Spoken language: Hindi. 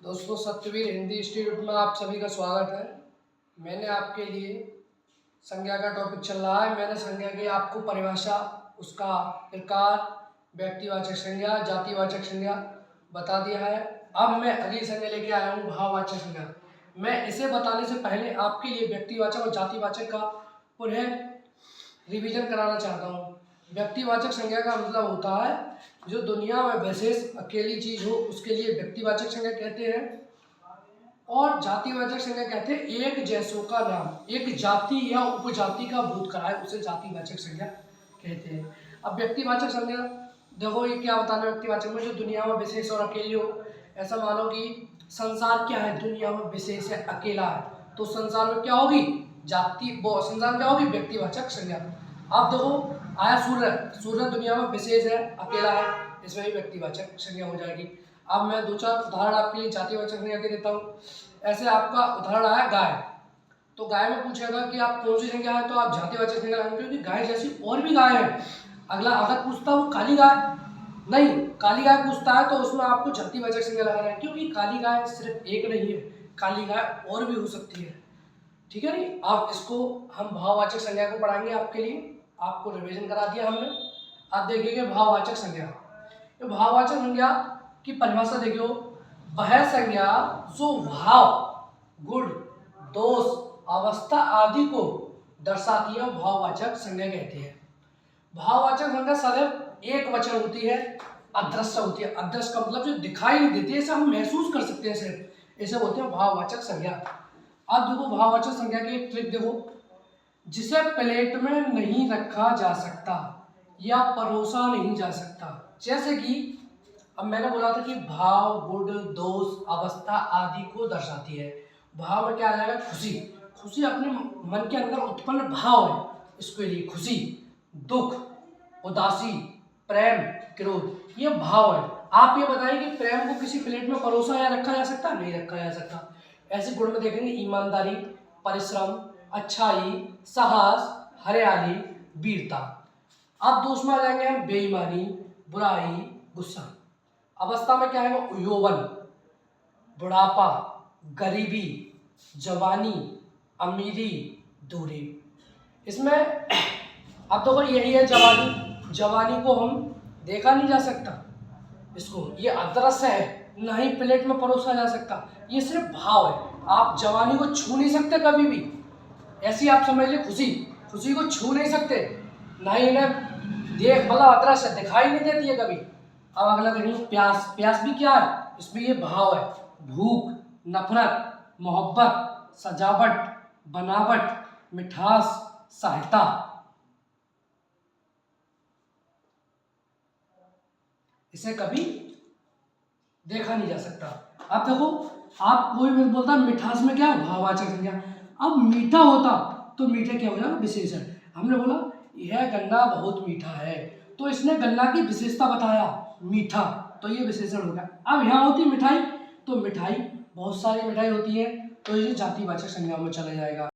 दोस्तों, सत्यवीर हिंदी इंस्टीट्यूट में आप सभी का स्वागत है। मैंने आपके लिए संज्ञा का टॉपिक चल रहा है। मैंने संज्ञा की आपको परिभाषा, उसका प्रकार, व्यक्तिवाचक संज्ञा, जातिवाचक संज्ञा बता दिया है। अब मैं अगली संज्ञा लेके आया हूँ, भाववाचक संज्ञा। मैं इसे बताने से पहले आपके लिए व्यक्तिवाचक और जातिवाचक का पुनः रिवीजन कराना चाहता हूँ। व्यक्तिवाचक संज्ञा का मतलब होता है जो दुनिया में विशेष अकेली चीज हो, उसके लिए व्यक्तिवाचक संज्ञा कहते हैं। और जातिवाचक संज्ञा कहते हैं एक जैसों का नाम, एक जाति या उपजाति का भूत कराए, उसे जातिवाचक संज्ञा कहते हैं। अब व्यक्तिवाचक संज्ञा देखो, ये क्या बताना है व्यक्तिवाचक में, जो दुनिया में विशेष और अकेली हो। ऐसा मानो कि संसार क्या है, दुनिया में विशेष है, अकेला है, तो संसार में क्या होगी, जाति, वो संसार में क्या होगी, व्यक्तिवाचक संज्ञा। अब देखो, आया सूर्य, सूर्य दुनिया में विशेष है, अकेला है, इसमें भी व्यक्तिवाचक संज्ञा हो जाएगी। अब मैं दो चार उदाहरण आपके लिए जातिवाचक संज्ञा के देता हूँ। ऐसे आपका उदाहरण आया गाय, तो गाय में पूछेगा कि आप कौन सी संज्ञा है, तो आप जातिवाचक संज्ञा लगाएंगे, क्योंकि गाय जैसी और भी गाय है। अगला अगर पूछता हूँ काली गाय, नहीं, काली गाय पूछता है तो उसमें आपको जातिवाचक संज्ञा लगाना है, क्योंकि काली गाय सिर्फ एक नहीं है, काली गाय और भी हो सकती है। ठीक है नहीं। आप इसको हम भाववाचक संज्ञा को पढ़ाएंगे आपके लिए, आपको रिवीजन करा दिया हमने। अब देखिए भाववाचक संज्ञा। ये भाववाचक संज्ञा की परिभाषा देखियो, वह संज्ञा जो भाव, गुण, दोष, अवस्था आदि को दर्शाती है, भाववाचक संज्ञा कहती है। भाववाचक संज्ञा सदैव एक वचन होती है, अदृश्य होती है। अदृश्य का मतलब जो दिखाई नहीं देती है, इसे हम महसूस कर सकते हैं सिर्फ, इसे बोलते हैं भाववाचक संज्ञा। अब देखो भाववाचक संज्ञा की एक ट्रिक देखो, जिसे प्लेट में नहीं रखा जा सकता या परोसा नहीं जा सकता। जैसे कि अब मैंने बोला था कि भाव, गुण, दोष, अवस्था आदि को दर्शाती है। भाव में क्या आ जाएगा, खुशी। खुशी अपने मन के अंदर उत्पन्न भाव है, इसके लिए खुशी, दुख, उदासी, प्रेम, क्रोध, ये भाव है। आप ये बताइए कि प्रेम को किसी प्लेट में परोसा या रखा जा सकता, नहीं रखा जा सकता। ऐसे गुण में देखेंगे ईमानदारी, परिश्रम, अच्छाई, साहस, हरियाली, वीरता। अब दोष में आ जाएंगे हम बेईमानी, बुराई, गुस्सा। अवस्था में क्या है, यौवन, बुढ़ापा, गरीबी, जवानी, अमीरी, दूरी। इसमें अब देखो यही है जवानी। जवानी को हम देखा नहीं जा सकता, इसको ये अदृश्य है, ना ही प्लेट में परोसा जा सकता, ये सिर्फ भाव है। आप जवानी को छू नहीं सकते कभी भी, ऐसी आप समझ लीजिए खुशी, खुशी को छू नहीं सकते, ना ही इन्हें देख, मतलब अदृश्य, दिखाई नहीं देती है कभी। अब अगला देखेंगे प्यास। प्यास भी क्या है, इसमें ये भाव है, भूख, नफरत, मोहब्बत, सजावट, बनावट, मिठास, सहायता। इसे कभी देखा नहीं जा सकता। अब देखो, आप कोई भी बोलता है मिठास में क्या है, भाववाचक संज्ञा। अब मीठा होता तो मीठा क्या हो जाएगा, विशेषण। हमने बोला यह गन्ना बहुत मीठा है, तो इसने गन्ना की विशेषता बताया, मीठा, तो ये विशेषण हो गया। अब यहाँ होती मिठाई, तो मिठाई बहुत सारी मिठाई होती है, तो ये जातिवाचक संज्ञा में चला जाएगा।